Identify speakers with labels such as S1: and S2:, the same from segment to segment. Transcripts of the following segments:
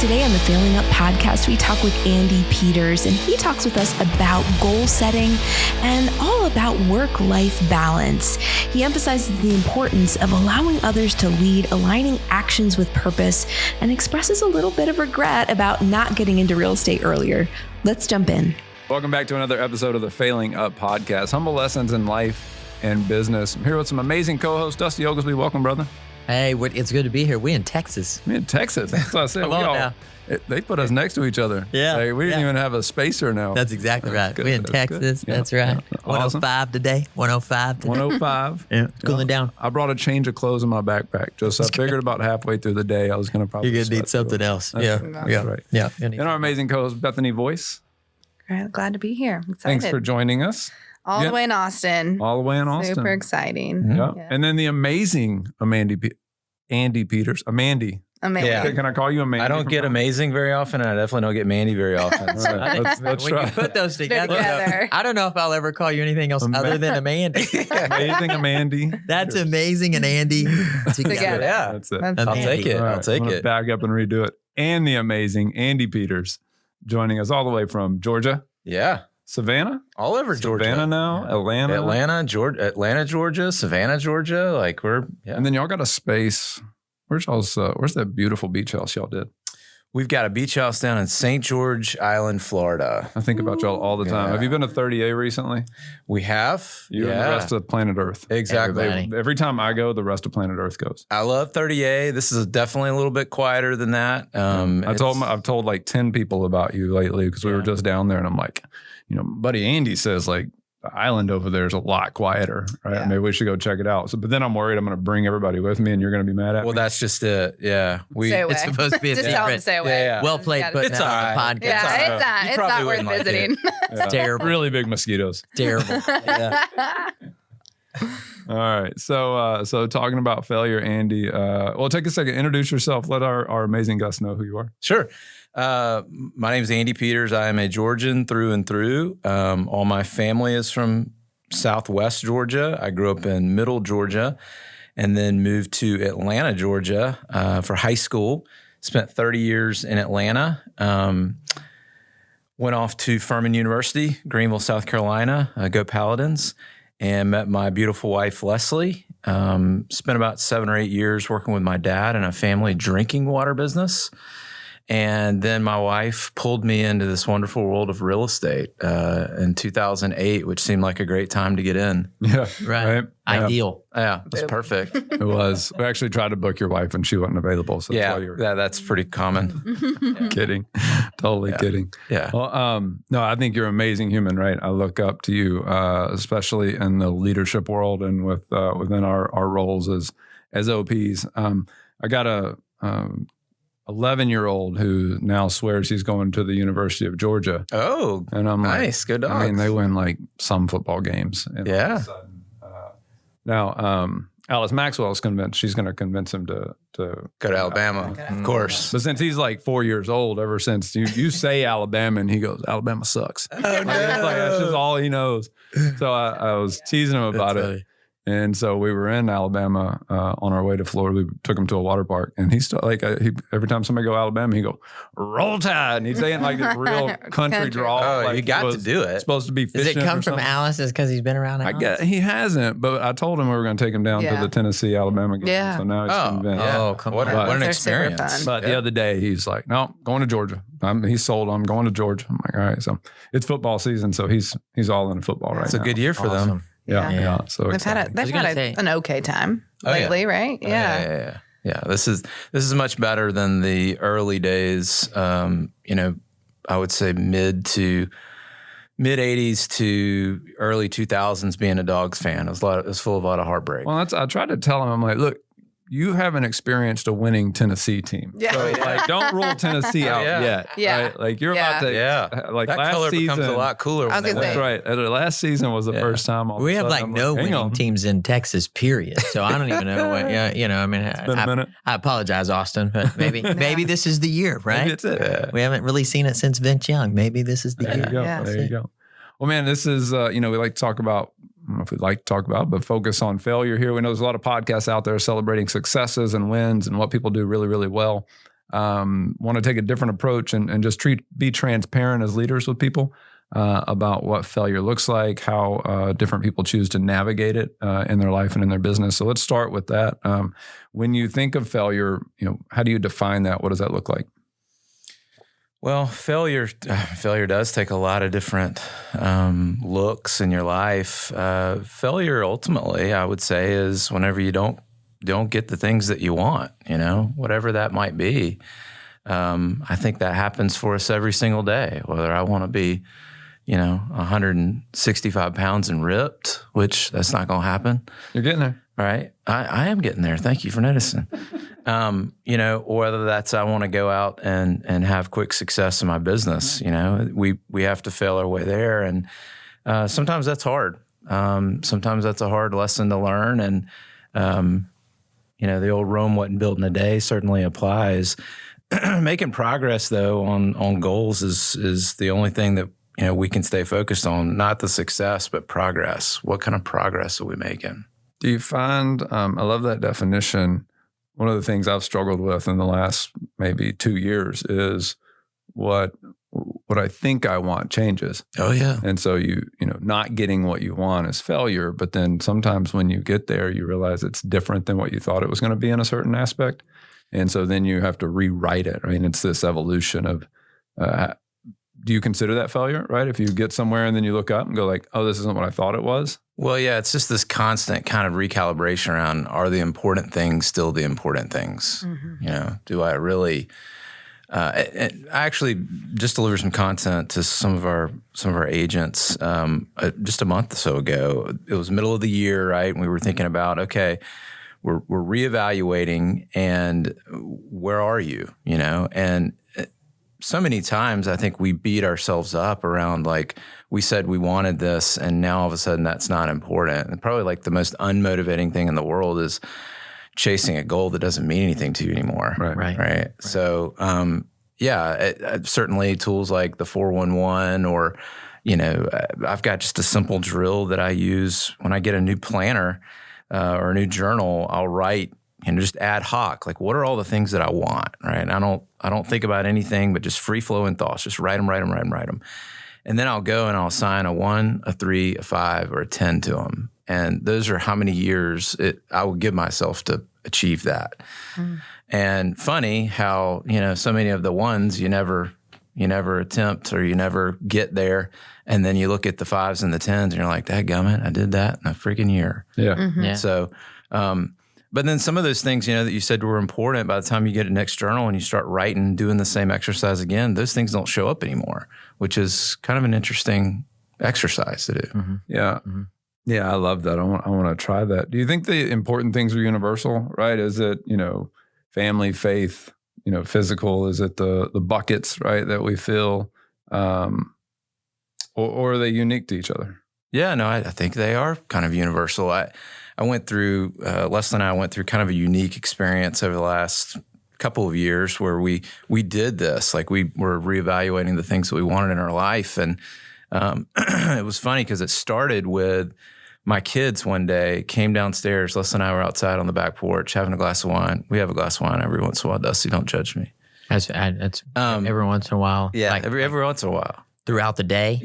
S1: Today on the Failing Up podcast, we talk with Andy Peters, and he talks with us about goal setting and all about work-life balance. He emphasizes the importance of allowing others to lead, aligning actions with purpose, and expresses a little bit of regret about not getting into real estate earlier. Let's jump in.
S2: Welcome back to another episode of the Failing Up podcast, humble lessons in life and business. I'm here with some amazing co-hosts. Dusty Oglesby, welcome, brother.
S3: Hey, it's good to be here. We in Texas.
S2: We in Texas. That's what I said. They put us next to each other.
S3: Yeah.
S2: Like, we didn't even have a spacer now.
S3: That's exactly right. We in Texas.
S2: Good.
S3: That's
S2: yeah.
S3: right.
S2: Yeah.
S3: 105 today. 105 today.
S2: 105.
S3: Yeah. Cooling down.
S2: I brought a change of clothes in my backpack. Just I figured about halfway through the day I was going to probably
S3: You're going to need something else.
S2: That's right.
S3: Yeah.
S2: And our amazing co-host, Bethany Voice.
S4: Glad to be here. I'm excited.
S2: Thanks for joining us.
S4: All the way in Austin.
S2: All the way in Austin.
S4: Super exciting.
S2: Mm-hmm. Yeah. And then the amazing Andy Peters. Amanda.
S4: Amazing.
S5: Yeah.
S2: Can I call you Amanda?
S5: I don't get amazing very often, and I definitely don't get Mandy very often. So.
S2: Let's
S3: when
S2: try.
S3: you put those together,
S4: Together.
S3: I don't know if I'll ever call you anything else other than Amanda.
S2: Amazing Amanda.
S3: That's amazing and Andy
S4: Together.
S5: Yeah,
S2: That's it.
S4: That's
S5: I'll
S4: amazing.
S5: take it.
S2: All right,
S5: I'll take
S2: I'm gonna
S5: it.
S2: back up and redo it. And the amazing Andy Peters joining us all the way from Georgia.
S5: Yeah,
S2: Savannah?
S5: all over Georgia.
S2: Savannah now, Atlanta.
S5: Atlanta, Georgia, Savannah, Georgia. Like
S2: And then y'all got a space. Where's that beautiful beach house y'all did?
S5: we've got a beach house down in St. George Island, Florida.
S2: I think about y'all all the time.
S5: Yeah.
S2: Have you been to 30A recently?
S5: We have.
S2: You and the rest of planet Earth.
S5: Exactly.
S3: Everybody.
S2: Every time I go, the rest of planet Earth goes.
S5: I love 30A. This is definitely a little bit quieter than that.
S2: I've told like 10 people about you lately because we were just down there and I'm like, buddy Andy says like the island over there is a lot quieter, right?
S5: Yeah.
S2: Maybe we should go check it out. So, but then I'm worried I'm going to bring everybody with me and you're going to be mad at me.
S5: Well, that's just it. Yeah.
S4: Stay away.
S3: It's supposed to be a
S4: Just tell them
S3: secret.
S4: to stay away.
S5: Yeah.
S3: Well played, putting
S5: It's
S3: that
S5: all
S3: on
S5: right.
S3: the podcast.
S4: Yeah,
S5: all right. You
S4: it's
S5: probably
S4: not worth
S5: wouldn't like it.
S4: visiting.
S2: Yeah.
S3: Terrible.
S2: Really big mosquitoes.
S3: Terrible. Yeah.
S2: All right. So talking about failure, Andy, well, take a second, introduce yourself. Let our amazing guests know who you are.
S5: Sure. My name is Andy Peters. I am a Georgian through and through. All my family is from Southwest Georgia. I grew up in Middle Georgia and then moved to Atlanta, Georgia for high school. Spent 30 years in Atlanta. Went off to Furman University, Greenville, South Carolina, go Paladins, and met my beautiful wife, Leslie. Spent about 7 or 8 years working with my dad in a family drinking water business. And then my wife pulled me into this wonderful world of real estate in 2008, which seemed like a great time to get in.
S2: Yeah.
S3: Right. Ideal.
S5: Yeah, it was perfect.
S2: It was. We actually tried to book your wife and she wasn't available. So that's why you were
S5: That's pretty common.
S2: kidding. Totally kidding.
S5: Yeah.
S2: Well, no, I think you're an amazing human, right? I look up to you, especially in the leadership world and within our roles as OPs. I got a 11-year-old who now swears he's going to the University of Georgia.
S5: Oh,
S2: And I'm
S5: nice.
S2: like,
S5: Good dogs.
S2: I mean, they win like some football games. And all of
S5: Yeah.
S2: a sudden, now, Alice Maxwell is convinced she's going to convince him to
S5: Go to Alabama, of course.
S2: But since he's like 4 years old, ever since you say Alabama and he goes, Alabama sucks.
S5: Oh,
S2: Like, it's like, that's just all he knows. So I was teasing him about
S3: That's
S2: it.
S3: funny.
S2: And so we were in Alabama on our way to Florida. We took him to a water park, and he still every time somebody go Alabama, he go Roll Tide, and he's saying like this real country drawl.
S5: Oh,
S2: like
S5: you got to do it.
S2: Supposed to be
S3: Does
S2: fishing.
S3: it come
S2: or
S3: from
S2: something.
S3: Alice? Is because he's been around
S2: I
S3: Alice?
S2: guess he hasn't, but I told him we were going to take him down to
S4: Yeah.
S2: the Tennessee Alabama game.
S4: Yeah.
S2: So now he's
S5: Oh,
S2: convinced.
S5: yeah.
S3: Oh, come
S5: what,
S3: on.
S5: what an
S4: They're super
S5: experience.
S4: fun.
S2: But the other day he's like, no, going to Georgia. He's sold. I'm going to Georgia. I'm like, all right. So it's football season. So he's all in football right
S5: It's
S2: now.
S5: a good year for them.
S3: Awesome.
S2: Yeah.
S4: Yeah.
S2: Yeah. So
S4: They've
S2: exciting.
S4: had
S3: was gonna say-
S4: an okay time
S5: Oh, yeah.
S4: lately, right? Yeah.
S5: Yeah. This is much better than the early days. I would say mid 80s to early 2000s being a Dogs fan. It was full of a lot of heartbreak.
S2: Well, I tried to tell him, I'm like, look, you haven't experienced a winning Tennessee team.
S4: Yeah.
S2: So like, don't rule Tennessee out
S5: Yeah.
S2: yet.
S4: Yeah.
S2: Right? Like you're
S4: Yeah.
S2: about to,
S5: Yeah.
S2: like
S5: that
S2: last
S5: color
S2: season.
S5: becomes a lot cooler.
S4: I was
S5: when
S4: gonna
S5: they
S4: say-
S5: win.
S2: That's right. Last season was the
S5: Yeah.
S2: first time. all of
S3: We
S2: a
S3: have
S2: sudden
S3: like
S2: I'm
S3: no
S2: hang
S3: winning
S2: on.
S3: teams in Texas, period. So I don't even know what. Yeah, I mean,
S2: It's been a minute.
S3: I apologize, Austin, but maybe this is the year, right?
S2: Maybe it's it.
S5: Yeah.
S3: We haven't really seen it since Vince Young. Maybe this is the
S2: There
S3: year.
S2: you go.
S4: Yeah.
S2: There you go. Well, man, this is, we like to talk about, I don't know if we'd like to talk about, but focus on failure here. We know there's a lot of podcasts out there celebrating successes and wins and what people do really, really well. want to take a different approach and just be transparent as leaders with people about what failure looks like, how different people choose to navigate it in their life and in their business. So let's start with that. When you think of failure, how do you define that? What does that look like?
S5: Well, failure does take a lot of different looks in your life. Failure, ultimately, I would say, is whenever you don't get the things that you want, whatever that might be. I think that happens for us every single day, whether I want to be, 165 pounds and ripped, which that's not going to happen.
S2: You're getting there.
S5: Right. I am getting there. Thank you for noticing. Or whether that's I want to go out and have quick success in my business. We have to fail our way there. And sometimes that's hard. Sometimes that's a hard lesson to learn. And, the old Rome wasn't built in a day certainly applies. Making progress, though, on goals is the only thing that, we can stay focused on, not the success, but progress. What kind of progress are we making?
S2: Do you find, I love that definition. One of the things I've struggled with in the last maybe 2 years is what I think I want changes.
S5: Oh, yeah.
S2: And so not getting what you want is failure. But then sometimes when you get there, you realize it's different than what you thought it was going to be in a certain aspect. And so then you have to rewrite it, right? And it's this evolution of, do you consider that failure, right? If you get somewhere and then you look up and go like, oh, this isn't what I thought it was. Well,
S5: yeah, it's just this constant kind of recalibration around, are the important things still the important things? Mm-hmm. Do I really, I actually just delivered some content to some of our agents just a month or so ago. It was middle of the year, right? And we were thinking about, okay, we're reevaluating, and where are you? And so many times I think we beat ourselves up around like we said we wanted this, and now all of a sudden that's not important. And probably like the most unmotivating thing in the world is chasing a goal that doesn't mean anything to you anymore. Right. So, certainly tools like the 411 or, I've got just a simple drill that I use when I get a new planner or a new journal. I'll write just ad hoc, like what are all the things that I want, right? I don't think about anything but just free flowing thoughts, just write them. And then I'll go and I'll assign a 1, a 3, a 5, or a 10 to them. And those are how many years I will give myself to achieve that. Mm. And funny how, so many of the ones you never attempt or you never get there. And then you look at the 5s and the 10s and you're like, dadgummit, I did that in a freaking year.
S2: Yeah.
S4: Mm-hmm.
S3: Yeah.
S5: So, but then some of those things, that you said were important, by the time you get a next journal and you start writing, doing the same exercise again, those things don't show up anymore, which is kind of an interesting exercise to do.
S2: Mm-hmm. Yeah. Mm-hmm. Yeah, I love that. I want to try that. Do you think the important things are universal, right? Is it, family, faith, physical? Is it the buckets, right, that we fill? Or are they unique to each other?
S5: Yeah, no, I think they are kind of universal. I went through, Leslie and I went through kind of a unique experience over the last couple of years where we did this. Like we were reevaluating the things that we wanted in our life. And it was funny because it started with my kids one day came downstairs. Leslie and I were outside on the back porch having a glass of wine. We have a glass of wine every once in a while, Dusty. Don't judge me.
S3: That's every once in a while.
S5: Yeah,
S3: like,
S5: every once in a while.
S3: Throughout the day.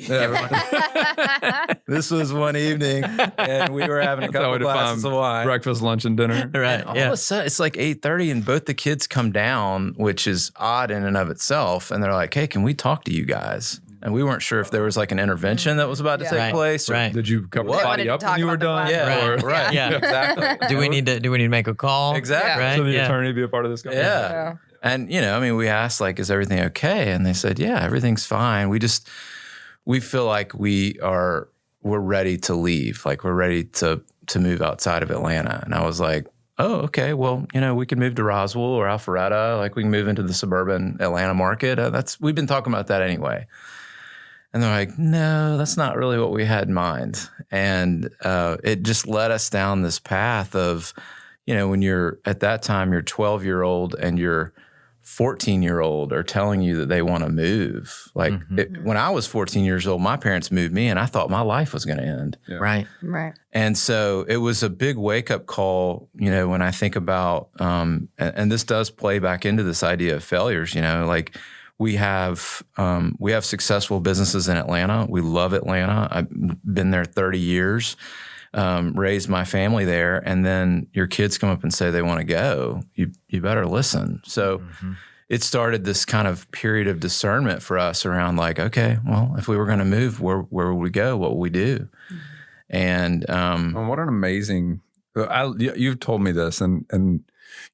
S5: This was one evening, and we were having a couple glasses of wine.
S2: Breakfast, lunch, and dinner.
S3: Right.
S5: And all of a sudden, it's like 8:30, and both the kids come down, which is odd in and of itself. And they're like, "Hey, can we talk to you guys?" And we weren't sure if there was like an intervention that was about to take place. Or,
S3: right.
S2: Did you cover the
S4: They
S2: body
S4: wanted
S2: up
S4: to
S2: when
S4: talk
S2: you were
S4: about the
S2: done?
S4: glass.
S5: Yeah, right.
S3: Yeah.
S5: Exactly.
S3: Do we need to make a call?
S5: Exactly.
S3: Right.
S2: So the
S3: Yeah.
S2: attorney be a part of this conversation?
S5: Yeah. And, we asked, like, is everything okay? And they said, yeah, everything's fine. We feel like we're ready to leave. Like we're ready to move outside of Atlanta. And I was like, oh, okay. Well, we can move to Roswell or Alpharetta. Like we can move into the suburban Atlanta market. We've been talking about that anyway. And they're like, no, that's not really what we had in mind. And it just led us down this path of, when you're at that time, you're 12-year-old and you're 14-year-old are telling you that they want to move. Like when I was 14 years old, my parents moved me and I thought my life was going to end.
S2: Yeah.
S3: Right.
S4: Right.
S5: And so it was a big wake up call, when I think about, and this does play back into this idea of failures, like we have successful businesses in Atlanta. We love Atlanta. I've been there 30 years. Raised my family there, and then your kids come up and say they want to go, you better listen. So it started this kind of period of discernment for us around like, okay, well, if we were going to move, where would we go? What would we do? And
S2: Well, what an amazing, you've told me this and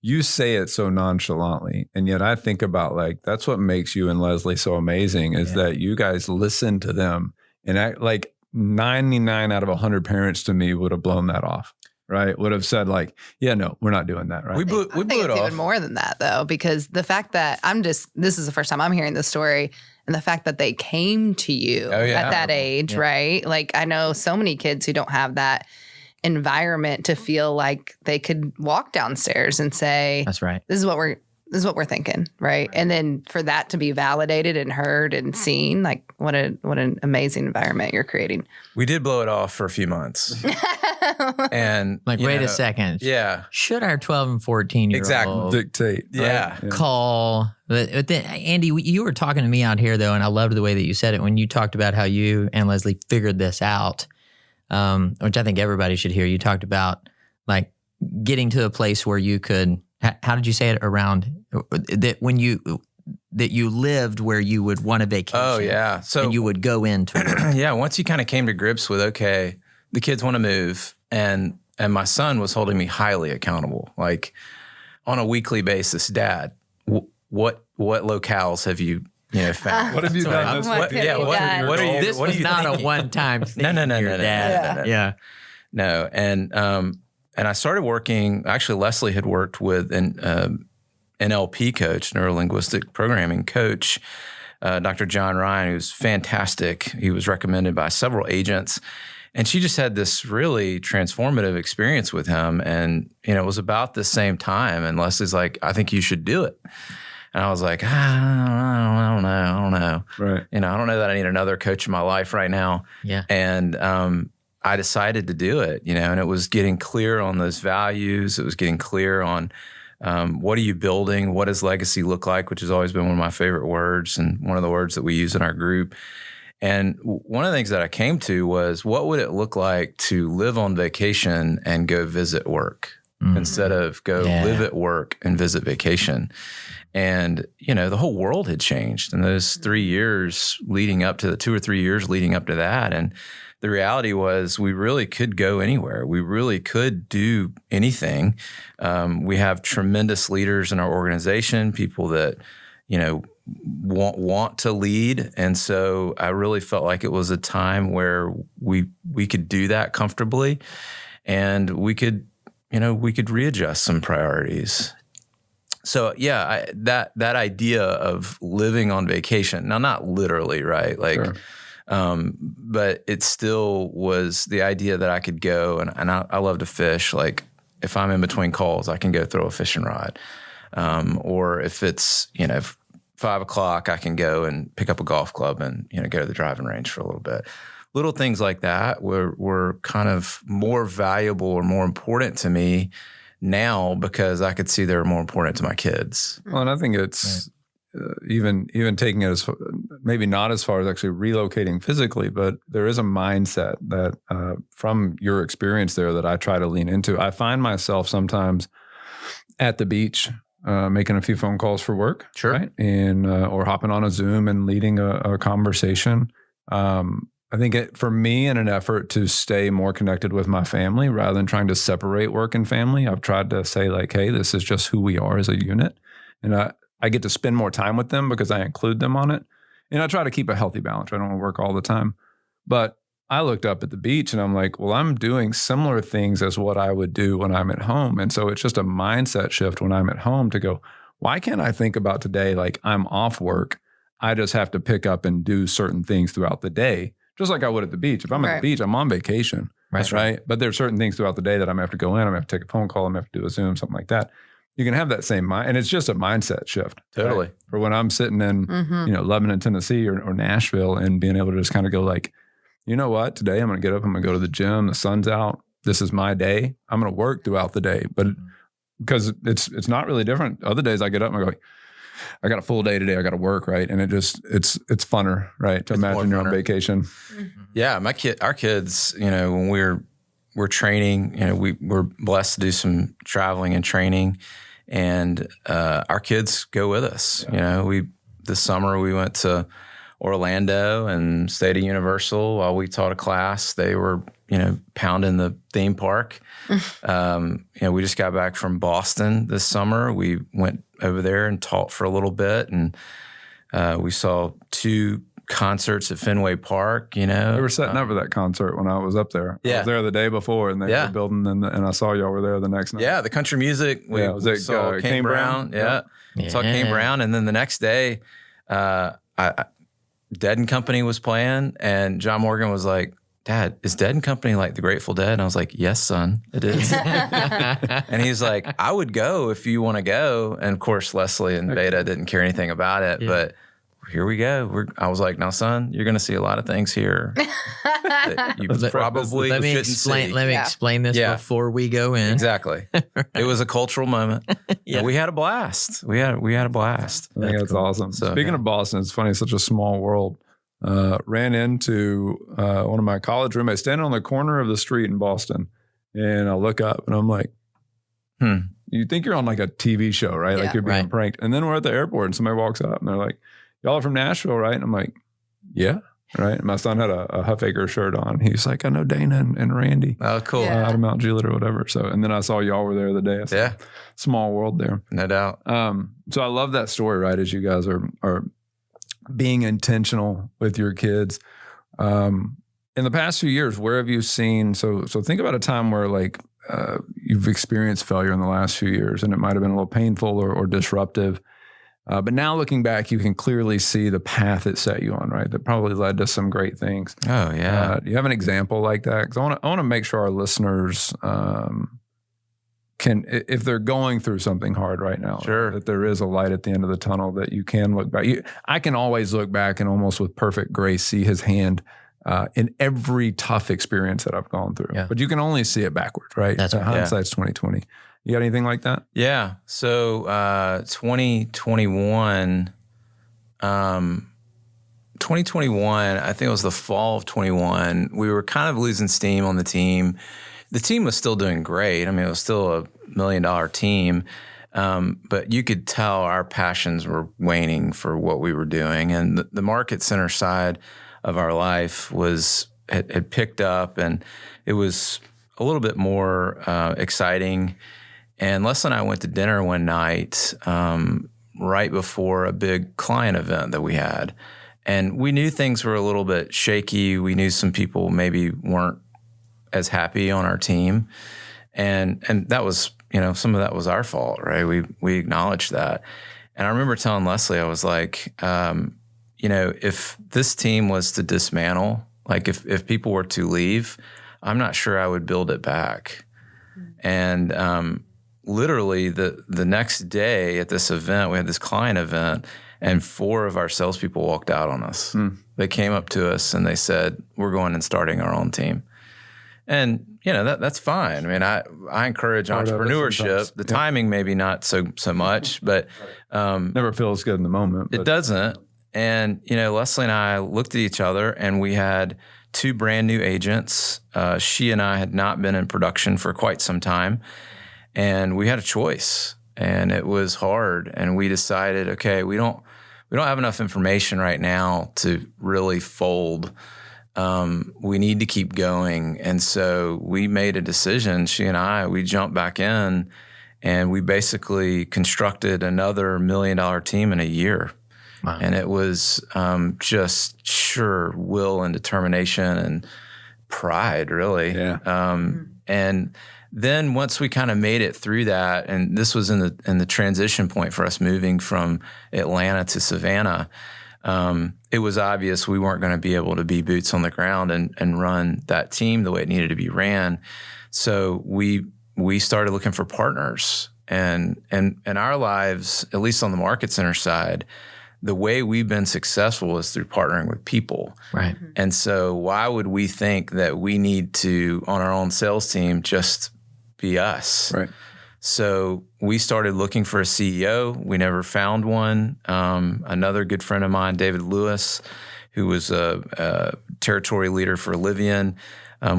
S2: you say it so nonchalantly. And yet I think about like, that's what makes you and Leslie so amazing is that you guys listen to them and act like 99 out of 100 parents to me would have blown that off, right? Would have said like, yeah, no, we're not doing that, right?
S5: we blew
S4: I think
S5: it
S4: it's
S5: off.
S4: even more than that, though, because the fact that this is the first time I'm hearing this story, and the fact that they came to you at that age, right? Like, I know so many kids who don't have that environment to feel like they could walk downstairs and say,
S3: That's right.
S4: this is what we're thinking, right? And then for that to be validated and heard and seen, like what an amazing environment you're creating.
S5: We did blow it off for a few months. And
S3: Like, wait a second.
S5: Yeah.
S3: Should our 12 and 14-year-old
S5: Exactly.
S2: Dictate.
S5: Yeah.
S2: Right?
S3: call? But then, Andy, you were talking to me out here, though, and I loved the way that you said it when you talked about how you and Leslie figured this out, which I think everybody should hear. You talked about, like, getting to a place where you could, how did you say it, around that when that you lived where you would want a vacation.
S5: Oh, yeah. So
S3: and you would go into it.
S5: yeah, once you kind of came to grips with, okay, the kids want to move, and my son was holding me highly accountable, like on a weekly basis. Dad, what locales have you found?
S2: What have you done this week?
S5: What are you?
S3: This
S5: what
S3: was
S5: are you
S3: not
S5: thinking?
S3: a one-time thing.
S5: No,
S3: your dad.
S5: no.
S3: Yeah.
S5: No, and I started working. Actually, Leslie had worked with an NLP coach, neuro-linguistic programming coach, Dr. John Ryan, who's fantastic. He was recommended by several agents, and she just had this really transformative experience with him. And it was about the same time. And Leslie's like, "I think you should do it." And I was like, I don't know.
S2: Right.
S5: I don't know that I need another coach in my life right now.
S3: Yeah.
S5: And I decided to do it, and it was getting clear on those values. It was getting clear on what are you building? What does legacy look like? Which has always been one of my favorite words and one of the words that we use in our group. And one of the things that I came to was, what would it look like to live on vacation and go visit work instead of go live at work and visit vacation? And, the whole world had changed in those 3 years leading up to the 2 or 3 years leading up to that. And the reality was we really could go anywhere. We really could do anything. We have tremendous leaders in our organization, people that, want to lead. And so I really felt like it was a time where we could do that comfortably, and we could readjust some priorities. So yeah, that idea of living on vacation, now not literally, right? Like,
S2: Sure.
S5: But it still was the idea that I could go and I love to fish. Like if I'm in between calls, I can go throw a fishing rod. Or if it's, 5 o'clock, I can go and pick up a golf club and, go to the driving range for a little bit. Little things like that were kind of more valuable or more important to me now because I could see they were more important to my kids.
S2: Well, and I think it's even taking it as maybe not as far as actually relocating physically, but there is a mindset that from your experience there that I try to lean into. I find myself sometimes at the beach making a few phone calls for work,
S5: Sure,
S2: right? And or hopping on a Zoom and leading a conversation. I think for me, in an effort to stay more connected with my family rather than trying to separate work and family, I've tried to say like, hey, this is just who we are as a unit. And I get to spend more time with them because I include them on it. And I try to keep a healthy balance. I don't want to work all the time. But I looked up at the beach and I'm like, well, I'm doing similar things as what I would do when I'm at home. And so it's just a mindset shift when I'm at home to go, why can't I think about today like I'm off work? I just have to pick up and do certain things throughout the day, just like I would at the beach. If I'm at the beach, I'm on vacation.
S3: That's
S2: right. But there are certain things throughout the day that I'm going to have to go in. I'm going to have to take a phone call. I'm going to have to do a Zoom, something like that. you can have that same mind, and it's just a mindset shift.
S5: Totally.
S2: Right? For when I'm sitting in, Lebanon, Tennessee or Nashville, and being able to just kind of go like, you know what, today I'm going to get up, I'm going to go to the gym, the sun's out. This is my day. I'm going to work throughout the day, but because it's not really different. Other days I get up and I go, I got a full day today. I got to work, right? And it's funner, right? To imagine you're on vacation.
S4: Mm-hmm.
S5: Yeah, our kids, when we're training, we're blessed to do some traveling and training, and our kids go with us. This summer we went to Orlando and stayed at Universal while we taught a class. They were, pounding the theme park. We just got back from Boston this summer. We went over there and taught for a little bit, and we saw 2 concerts at Fenway Park.
S2: They were setting up for that concert when I was up there.
S5: Yeah.
S2: I was there the day before, and they were building, and I saw y'all were there the next night.
S5: Yeah, the country music. We saw Kane Brown. Yeah. Saw Kane Brown, and then the next day, Dead and Company was playing, and John Morgan was like, Dad, is Dead and Company like the Grateful Dead? And I was like, yes, son, it is. And he's like, I would go if you want to go. And of course, Leslie and Beta didn't care anything about it, but here we go. I was like, now, son, you're going to see a lot of things here that you probably shouldn't see.
S3: Let me explain this before we go in.
S5: Exactly. It was a cultural moment. We had a blast. We had a blast.
S2: I think that's awesome. So, speaking of Boston, it's funny, it's such a small world. Ran into one of my college roommates standing on the corner of the street in Boston. And I look up and I'm like, you think you're on like a TV show, right? Like you're being pranked. And then we're at the airport and somebody walks up and they're like, y'all are from Nashville, right? And I'm like, yeah. Right. And my son had a Huffaker shirt on. He's like, I know Dana and Randy.
S5: Oh, cool.
S2: Out of Mount Juliet or whatever. So, and then I saw y'all were there the day. So small world there.
S5: No doubt.
S2: So I love that story, right? As you guys are being intentional with your kids. In the past few years, where have you seen, so think about a time where like you've experienced failure in the last few years, and it might have been a little painful or disruptive. But now looking back, you can clearly see the path it set you on, right? That probably led to some great things.
S5: Oh, yeah.
S2: Do you have an example like that? Because I want to make sure our listeners can, if they're going through something hard right now, that there is a light at the end of the tunnel, that you can look back. I can always look back and almost with perfect grace see his hand in every tough experience that I've gone through. Yeah. But you can only see it backwards, right?
S3: That's right.
S2: Hindsight's 20/20. You got anything like that?
S5: Yeah. So 2021, I think it was the fall of 21, we were kind of losing steam on the team. The team was still doing great. I mean, it was still a $1 million team, but you could tell our passions were waning for what we were doing. And the market center side of our life had picked up, and it was a little bit more exciting. And Leslie and I went to dinner one night right before a big client event that we had. And we knew things were a little bit shaky. We knew some people maybe weren't as happy on our team. And that was, some of that was our fault, right? We acknowledged that. And I remember telling Leslie, I was like, if this team was to dismantle, like if people were to leave, I'm not sure I would build it back. And literally the next day at this event, we had this client event, and 4 of our salespeople walked out on us. They came up to us and they said, we're going and starting our own team. And, that's fine. I mean, I encourage entrepreneurship. The timing maybe not so much, but
S2: never feels good in the moment.
S5: It doesn't. And, Leslie and I looked at each other, and we had 2 brand new agents. She and I had not been in production for quite some time. And we had a choice, and it was hard. And we decided, okay, we don't have enough information right now to really fold. We need to keep going. And so we made a decision. She and we jumped back in, and we basically constructed another $1 million team in a year. Wow. And it was just sheer will and determination and pride, really. Yeah. And then once we kind of made it through that, and this was in the transition point for us moving from Atlanta to Savannah, it was obvious we weren't going to be able to be boots on the ground and run that team the way it needed to be ran. So we started looking for partners. And in our lives, at least on the Market Center side, the way we've been successful is through partnering with people.
S3: Right.
S5: And so why would we think that we need to, on our own sales team, just be us?
S2: Right.
S5: So we started looking for a CEO. We never found one. Another good friend of mine, David Lewis, who was a territory leader for Livian,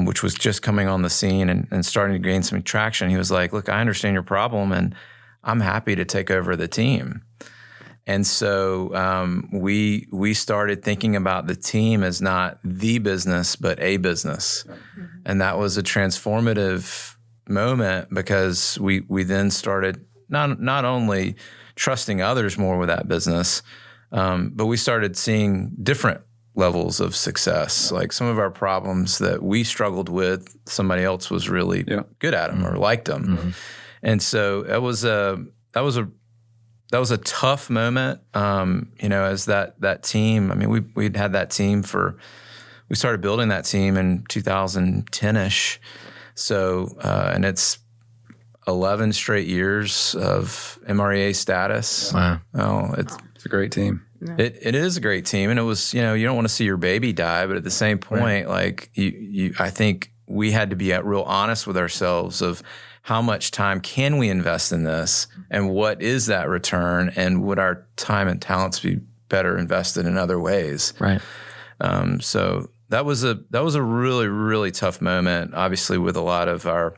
S5: which was just coming on the scene and starting to gain some traction. He was like, look, I understand your problem and I'm happy to take over the team. And so we started thinking about the team as not the business, but a business. Mm-hmm. And that was a transformative moment because we then started not only trusting others more with that business, but we started seeing different levels of success. Like some of our problems that we struggled with, somebody else was really good at them or liked them. Mm-hmm. And so that was a tough moment. As that team, I mean, we'd had that team we started building that team in 2010-ish. So, and it's 11 straight years of MREA status.
S3: Wow.
S5: Oh,
S2: it's a great team.
S5: It is a great team. And it was, you don't want to see your baby die, but at the same point, like I think we had to be real honest with ourselves of how much time can we invest in this and what is that return and would our time and talents be better invested in other ways?
S3: Right.
S5: So that was a really, really tough moment, obviously with a lot of our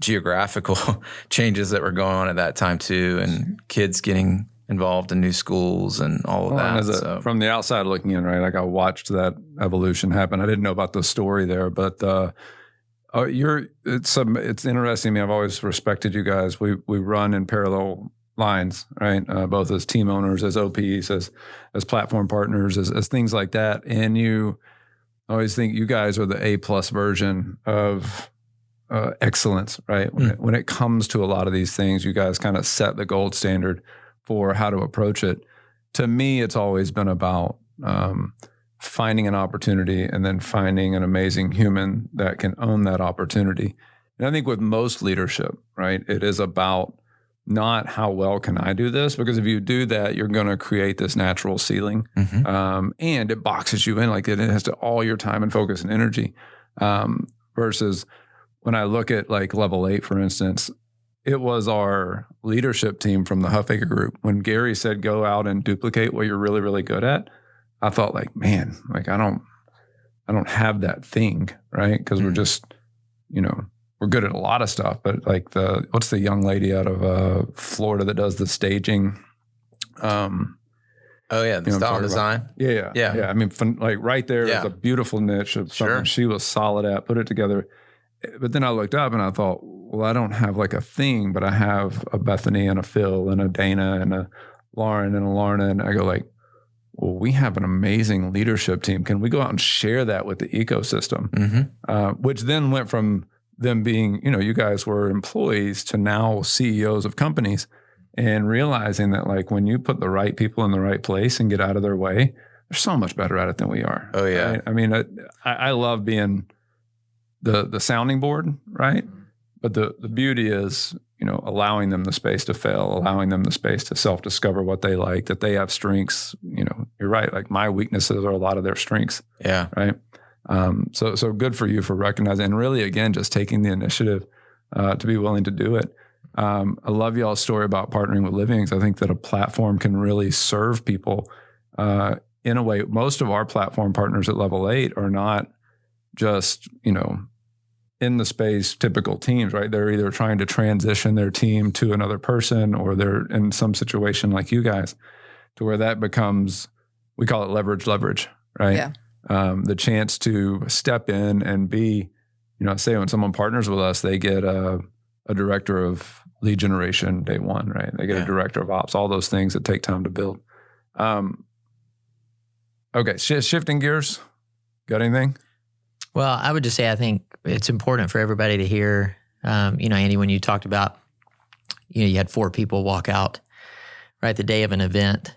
S5: geographical changes that were going on at that time too, and kids getting involved in new schools and all of that.
S2: From the outside looking in, right? Like I watched that evolution happen. I didn't know about the story there, but it's interesting to me. I've always respected you guys. We run in parallel lines, right? Both as team owners, as OPs, as platform partners, as things like that. And I always think you guys are the A+ version of excellence, right? When it comes to a lot of these things, you guys kind of set the gold standard for how to approach it. To me, it's always been about finding an opportunity and then finding an amazing human that can own that opportunity. And I think with most leadership, right, it is about not how well can I do this, because if you do that, you're going to create this natural ceiling, and it boxes you in, like it has to all your time and focus and energy. Versus when I look at like level 8, for instance, it was our leadership team from the Huffaker group. When Gary said, go out and duplicate what you're really, really good at, I thought like, man, like I don't have that thing, right? Because we're just, we're good at a lot of stuff, but like what's the young lady out of Florida that does the staging?
S5: The style design.
S2: Yeah. I mean, like right there is a beautiful niche of something she was solid at, put it together. But then I looked up and I thought, well, I don't have like a thing, but I have a Bethany and a Phil and a Dana and a Lauren and a Lorna. And I go like, well, we have an amazing leadership team. Can we go out and share that with the ecosystem? Mm-hmm. Which then went from them being, you guys were employees to now CEOs of companies, and realizing that like when you put the right people in the right place and get out of their way, they're so much better at it than we are.
S5: Oh yeah.
S2: Right? I mean, I love being the sounding board, right? But the beauty is, allowing them the space to fail, allowing them the space to self-discover what they like, that they have strengths. You're right. Like my weaknesses are a lot of their strengths.
S5: Yeah.
S2: Right. So good for you for recognizing, and really, again, just taking the initiative to be willing to do it. I love y'all's story about partnering with Living, because I think that a platform can really serve people in a way. Most of our platform partners at level 8 are not just, in the space typical teams, right? They're either trying to transition their team to another person, or they're in some situation like you guys, to where that becomes, we call it leverage, right? Yeah. The chance to step in and be, say when someone partners with us, they get a director of lead generation day one, right? They get a director of ops, all those things that take time to build. Okay, shifting gears. Got anything?
S3: Well, I would just say I think it's important for everybody to hear, Andy, when you talked about, you had 4 people walk out, right, the day of an event,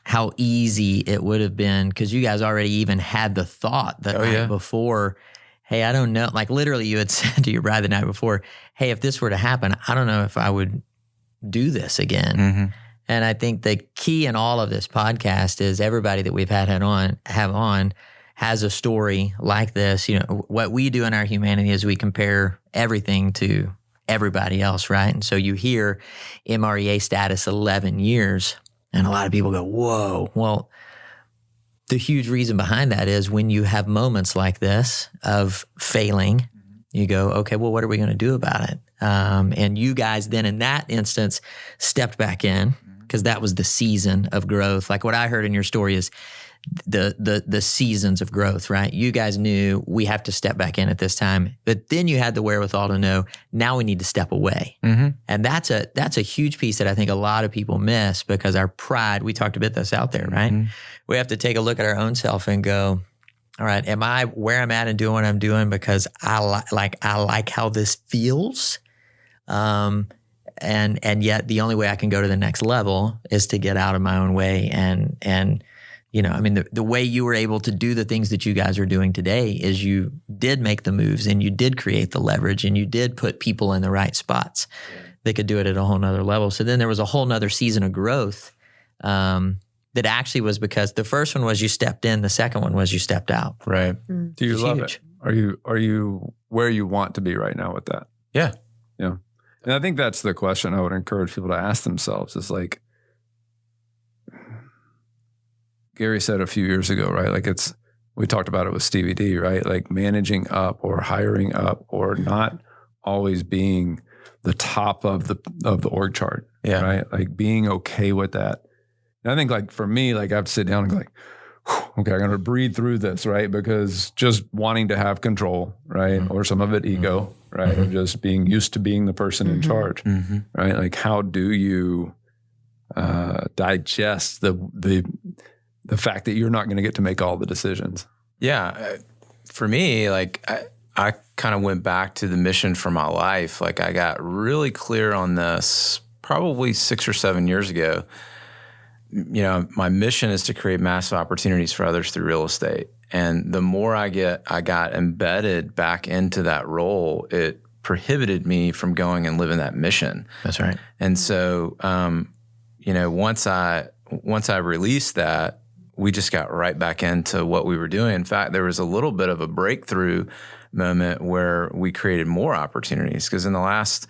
S3: how easy it would have been, because you guys already even had the thought the night before, hey, I don't know, like literally you had said to your bride the night before, hey, if this were to happen, I don't know if I would do this again. And I think the key in all of this podcast is everybody that we've have on has a story like this. You know, what we do in our humanity is we compare everything to everybody else, right? And so you hear MREA status 11 years, and a lot of people go, whoa. Well, the huge reason behind that is when you have moments like this of failing, you go, okay, well, what are we going to do about it? And you guys then in that instance stepped back in because that was the season of growth. Like what I heard in your story is the seasons of growth, right? You guys knew we have to step back in at this time, but then you had the wherewithal to know now we need to step away. And that's a huge piece that I think a lot of people miss because our pride, we talked about this out there, right? We have to take a look at our own self and go, all right, am I where I'm at and doing what I'm doing because I like how this feels? And yet the only way I can go to the next level is to get out of my own way. And you know, I mean, the way you were able to do the things that you guys are doing today is you did make the moves and you did create the leverage and you did put people in the right spots. They could do it at a whole nother level. So then there was a whole nother season of growth that actually was because the first one was you stepped in, the second one was you stepped out.
S2: Right. Do you love it? Are you where you want to be right now with that?
S5: Yeah.
S2: Yeah. And I think that's the question I would encourage people to ask themselves is like, Gary said a few years ago, right? Like we talked about it with Stevie D, right? Like managing up or hiring up or not always being the top of the org chart, right? Like being okay with that. And I think like for me, like I have to sit down and go like, okay, I'm going to breathe through this, right? Because just wanting to have control, right? Or some of it ego, right? Or just being used to being the person in charge, right? Like how do you digest the fact that you're not going to get to make all the decisions?
S5: Yeah. For me, like I kind of went back to the mission for my life. Like I got really clear on this probably 6 or 7 years ago. You know, my mission is to create massive opportunities for others through real estate. And the more I got embedded back into that role, it prohibited me from going and living that mission.
S3: That's right.
S5: And so, you know, once I released that, we just got right back into what we were doing. In fact, there was a little bit of a breakthrough moment where we created more opportunities because in the last,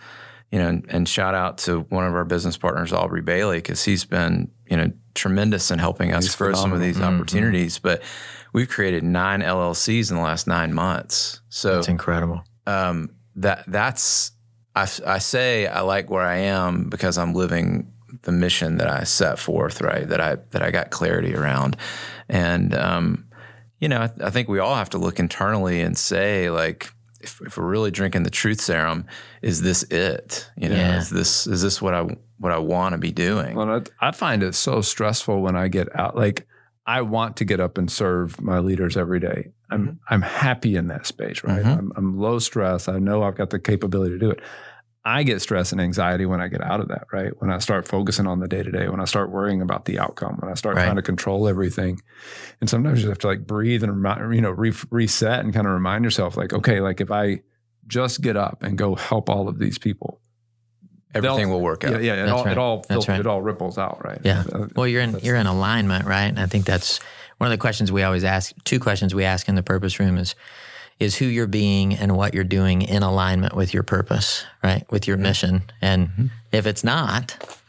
S5: you know, and shout out to one of our business partners, Aubrey Bailey, because he's been, you know, tremendous in helping us grow some of these opportunities. But we've created 9 LLCs in the last 9 months. So
S3: that's incredible.
S5: That's I say I like where I am because I'm living the mission that I set forth, right? That I got clarity around. And, you know, I think we all have to look internally and say like, if we're really drinking the truth serum, is this it? You know, is this what I want to be doing?
S2: Well, I find it so stressful when I get out. Like I want to get up and serve my leaders every day. I'm happy in that space, right? I'm low stress. I know I've got the capability to do it. I get stress and anxiety when I get out of that, right? When I start focusing on the day-to-day, when I start worrying about the outcome, when I start trying to control everything. And sometimes you have to like breathe and, reset and kind of remind yourself like, okay, like if I just get up and go help all of these people,
S5: everything will work out.
S2: Yeah. It all ripples out, right?
S3: Yeah. Well, you're in alignment, right? And I think that's one of the questions we always ask. 2 questions we ask in the purpose room is who you're being and what you're doing in alignment with your purpose, right? With your mission. And if it's not,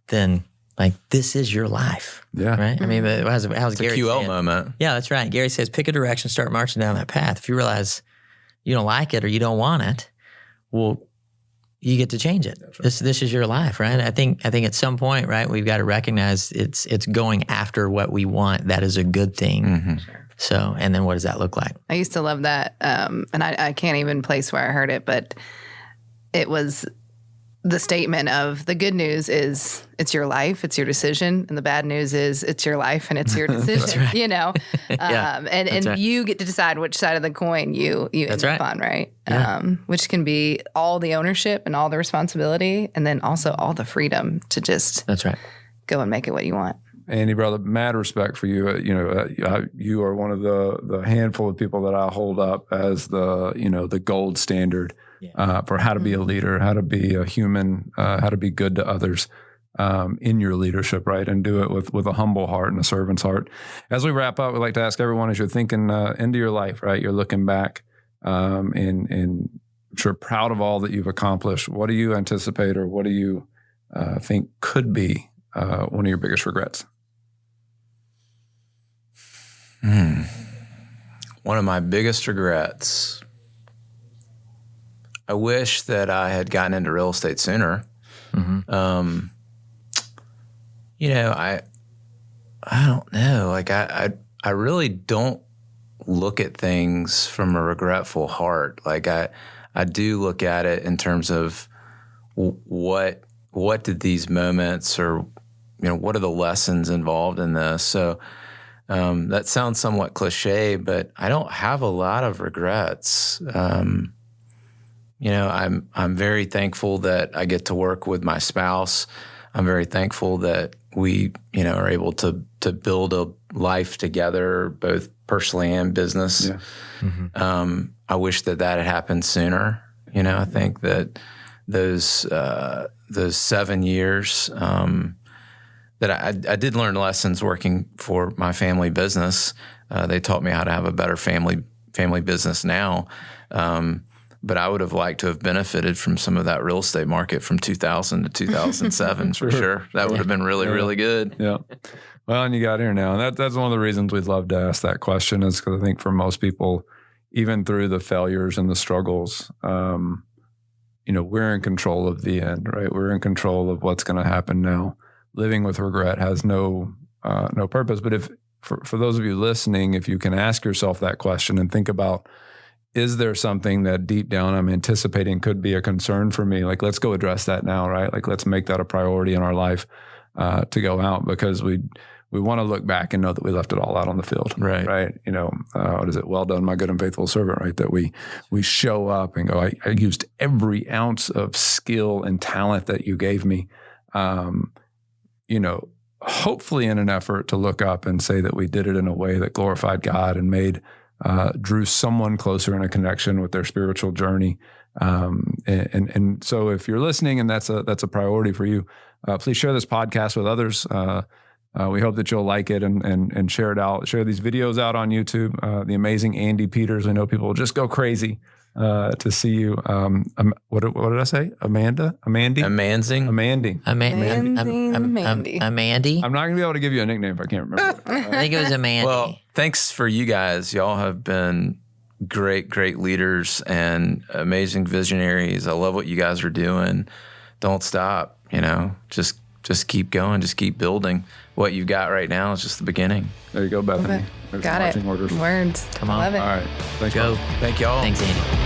S3: then like this is your life. Yeah. Right? I mean, how's Gary
S5: QL
S3: saying?
S5: moment.
S3: Yeah, that's right. Gary says, pick a direction, start marching down that path. If you realize you don't like it or you don't want it, well, you get to change it. Right. This is your life, right? I think at some point, right, we've got to recognize it's going after what we want. That is a good thing. So, and then what does that look like?
S4: I used to love that. And I can't even place where I heard it, but it was the statement of the good news is it's your life, it's your decision. And the bad news is it's your life and it's your decision, right. You know? And right. You get to decide which side of the coin you end up on, right? Yeah. Which can be all the ownership and all the responsibility and then also all the freedom to just go and make it what you want.
S2: Andy, brother, mad respect for you. You are one of the handful of people that I hold up as the gold standard for how to be a leader, how to be a human, how to be good to others in your leadership, right? And do it with a humble heart and a servant's heart. As we wrap up, we'd like to ask everyone, as you're thinking into your life, right? You're looking back and you're proud of all that you've accomplished. What do you anticipate, or what do you think could be one of your biggest regrets?
S5: One of my biggest regrets. I wish that I had gotten into real estate sooner. Mm-hmm. I don't know. Like I really don't look at things from a regretful heart. Like I do look at it in terms of what did these moments, or what are the lessons involved in this? So that sounds somewhat cliche, but I don't have a lot of regrets. I'm very thankful that I get to work with my spouse. I'm very thankful that we, are able to build a life together, both personally and business. Yeah. Mm-hmm. I wish that had happened sooner. I think that those 7 years, that I did learn lessons working for my family business. They taught me how to have a better family business now. But I would have liked to have benefited from some of that real estate market from 2000 to 2007 for sure. That would have been really good.
S2: Yeah. Well, and you got here now. And that's one of the reasons we'd love to ask that question, is because I think for most people, even through the failures and the struggles, we're in control of the end, right? We're in control of what's going to happen now. Living with regret has no purpose. But if for those of you listening, if you can ask yourself that question and think about, is there something that deep down I'm anticipating could be a concern for me? Like, let's go address that now, right? Like, let's make that a priority in our life to go out, because we want to look back and know that we left it all out on the field, right? Right? What is it? Well done, my good and faithful servant, right? That we show up and go, I used every ounce of skill and talent that you gave me, hopefully in an effort to look up and say that we did it in a way that glorified God and drew someone closer in a connection with their spiritual journey. And so if you're listening and that's a priority for you, please share this podcast with others. We hope that you'll like it and share it out. Share these videos out on YouTube. The amazing Andy Peters. I know people will just go crazy to see you. What did I say? Amandy.
S3: Amandy.
S4: Amandy.
S2: I'm not going to be able to give you a nickname if I can't remember.
S3: I think it was Amandy.
S5: Well, thanks for you guys. Y'all have been great leaders and amazing visionaries. I love what you guys are doing. Don't stop, just keep going, just keep building. What you've got right now is just the beginning.
S2: There you go, Bethany.
S4: Got it.
S2: Orders.
S4: Words.
S3: Come on.
S4: Love it.
S2: All right.
S3: Let's go.
S5: Thank y'all.
S3: Thanks, Andy.